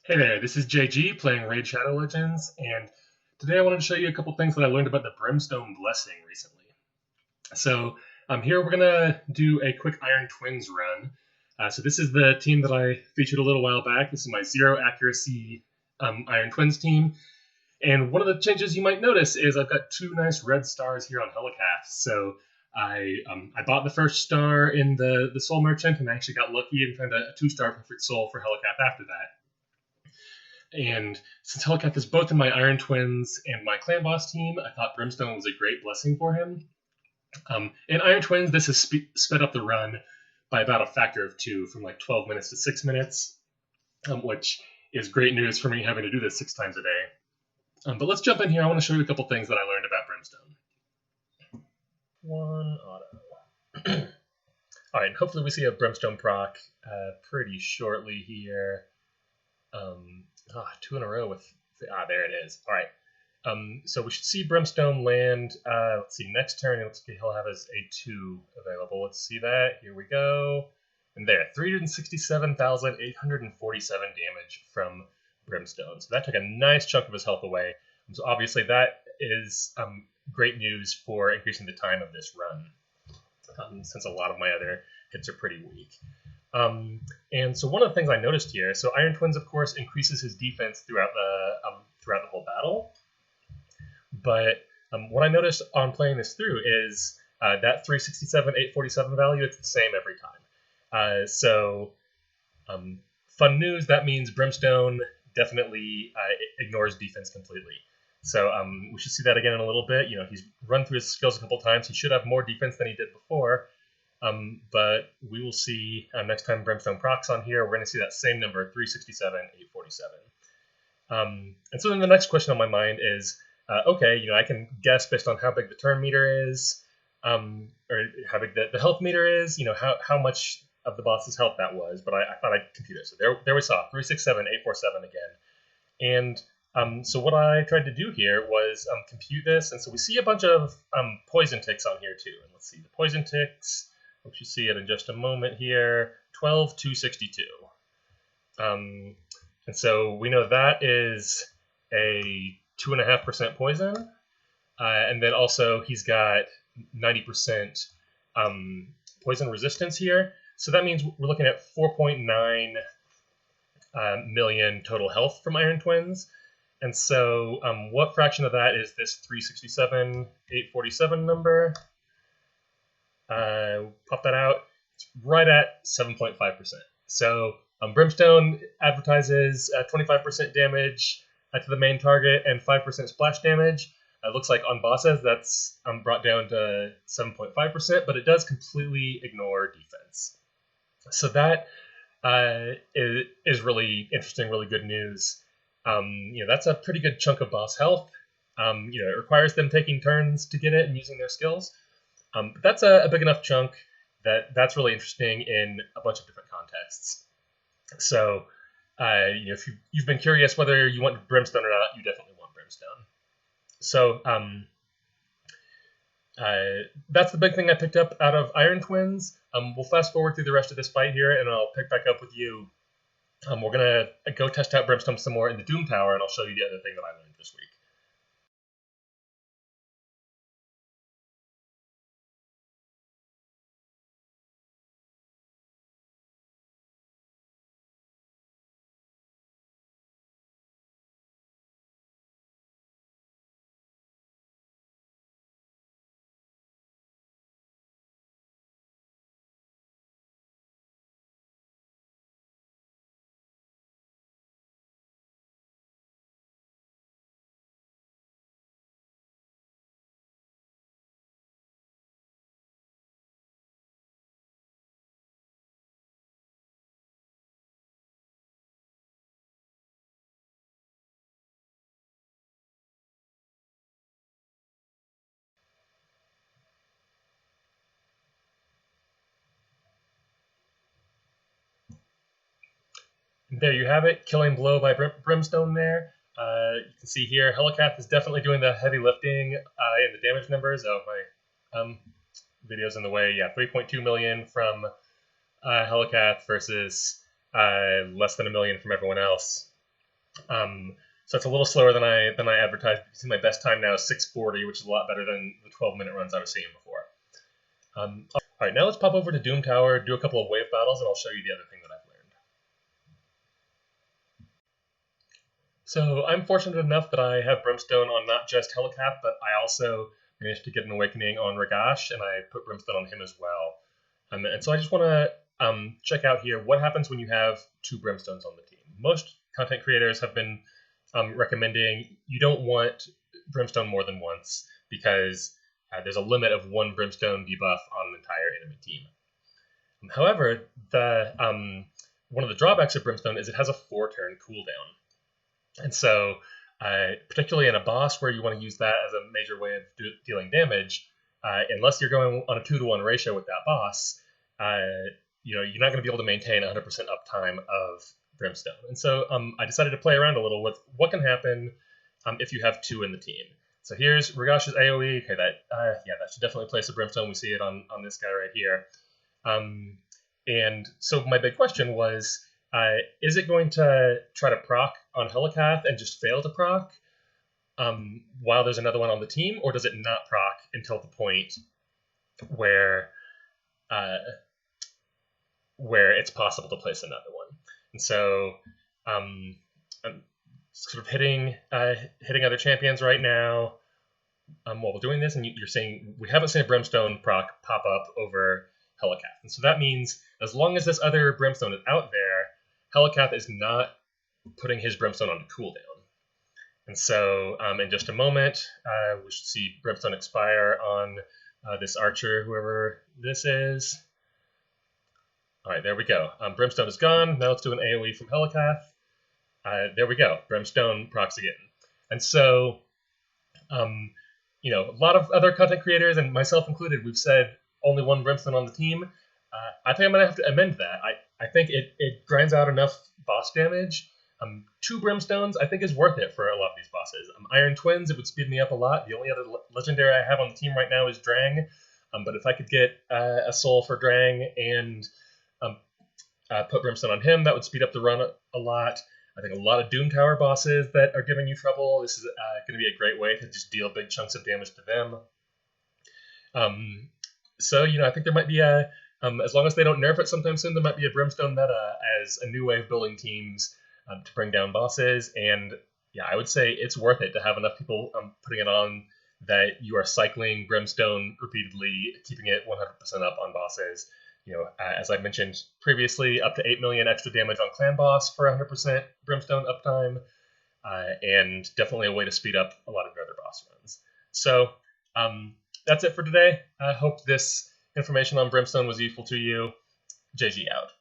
Hey there, this is JG playing Raid Shadow Legends, and today I wanted to show you a couple things that I learned about the Brimstone Blessing recently. So here we're going to do a quick Iron Twins run. So this is the team that I featured a little while back. This is my zero accuracy Iron Twins team. And one of the changes you might notice is I've got two nice red stars here on Helicath. So I bought the first star in the Soul Merchant, and I actually got lucky and found a two-star perfect soul for Helicath after that. And since Hellcat is both in my Iron Twins and my Clan Boss team, I thought Brimstone was a great blessing for him. In Iron Twins, this has sped up the run by about a factor of 2, from like 12 minutes to 6 minutes, which is great news for me having to do this 6 times a day. But let's jump in here. I want to show you a couple things that I learned about Brimstone. One auto. All right, hopefully we see a Brimstone proc pretty shortly here. 2 in a row with there it is. All right, so we should see Brimstone land. Let's see, next turn he'll have his A2 available. Let's see that. Here we go, and there, 367,847 damage from Brimstone. So that took a nice chunk of his health away. So obviously that is great news for increasing the time of this run, since a lot of my other hits are pretty weak. And so one of the things I noticed here, so Iron Twins, of course, increases his defense throughout the whole battle. But what I noticed on playing this through is that 367,847 value, it's the same every time. Fun news, that means Brimstone definitely ignores defense completely. So we should see that again in a little bit. You know, he's run through his skills a couple times. He should have more defense than he did before. But we will see next time Brimstone procs on here, we're going to see that same number, 367,847. And so then the next question on my mind is, okay, you know, I can guess based on how big the turn meter is, or how big the health meter is, you know, how much of the boss's health that was, but I thought I'd compute it. So there we saw 367,847 again. And so what I tried to do here was compute this, and so we see a bunch of poison ticks on here too. And let's see, the poison ticks, which you see it in just a moment here, 12,262. And so we know that is a 2.5% poison. And then also he's got 90% poison resistance here. So that means we're looking at 4.9 million total health from Iron Twins. And so what fraction of that is this 367,847 number? Pop that out. It's right at 7.5%. So Brimstone advertises 25% damage to the main target and 5% splash damage. It looks like on bosses that's brought down to 7.5%, but it does completely ignore defense. So that is really interesting, really good news. You know, that's a pretty good chunk of boss health. You know, it requires them taking turns to get it and using their skills. But that's a big enough chunk that's really interesting in a bunch of different contexts. So, you know, if you've been curious whether you want Brimstone or not, you definitely want Brimstone. So, that's the big thing I picked up out of Iron Twins. We'll fast forward through the rest of this fight here, and I'll pick back up with you. We're going to go test out Brimstone some more in the Doom Tower, and I'll show you the other thing that I learned this week. There you have it, Killing Blow by Brimstone there. You can see here, Helicath is definitely doing the heavy lifting in the damage numbers. Oh, my video's in the way. Yeah, 3.2 million from Helicath versus less than 1 million from everyone else. So it's a little slower than I advertised. You can see my best time now is 6:40, which is a lot better than the 12-minute runs I was seeing before. All right, now let's pop over to Doom Tower, do a couple of wave battles, and I'll show you the other thing that I've learned. So I'm fortunate enough that I have Brimstone on not just Helicath, but I also managed to get an Awakening on Ragash, and I put Brimstone on him as well. And so I just want to check out here what happens when you have two Brimstones on the team. Most content creators have been recommending you don't want Brimstone more than once because there's a limit of one Brimstone debuff on an entire enemy team. However, one of the drawbacks of Brimstone is it has a 4-turn cooldown. And so, particularly in a boss where you want to use that as a major way of dealing damage, unless you're going on a 2-to-1 ratio with that boss, you're not going to be able to maintain 100% uptime of Brimstone. And so I decided to play around a little with what can happen if you have two in the team. So here's Ragash's AoE. Okay, that should definitely place a Brimstone. We see it on this guy right here. And so my big question was, is it going to try to proc on Helicath and just fail to proc while there's another one on the team, or does it not proc until the point where it's possible to place another one? And so I'm sort of hitting other champions right now while we're doing this, and you're saying we haven't seen a Brimstone proc pop up over Helicath. And so that means as long as this other Brimstone is out there, Helicath is not putting his Brimstone on cooldown. And so in just a moment, we should see Brimstone expire on this archer, whoever this is. All right, there we go. Brimstone is gone. Now let's do an AoE from Helicath. There we go. Brimstone procs again. And so, a lot of other content creators, and myself included, we've said only one Brimstone on the team. I think I'm going to have to amend that. I think it grinds out enough boss damage. 2 Brimstones, I think, is worth it for a lot of these bosses. Iron Twins, it would speed me up a lot. The only other legendary I have on the team right now is Drang. But if I could get a soul for Drang and put Brimstone on him, that would speed up the run a lot. I think a lot of Doom Tower bosses that are giving you trouble, this is going to be a great way to just deal big chunks of damage to them. So, I think there might be as long as they don't nerf it sometime soon, there might be a Brimstone meta as a new way of building teams to bring down bosses. And yeah, I would say it's worth it to have enough people putting it on that you are cycling Brimstone repeatedly, keeping it 100% up on bosses. As I mentioned previously, up to 8 million extra damage on Clan Boss for 100% Brimstone uptime, and definitely a way to speed up a lot of your other boss runs. So that's it for today. I hope this information on Brimstone was useful to you. JG out.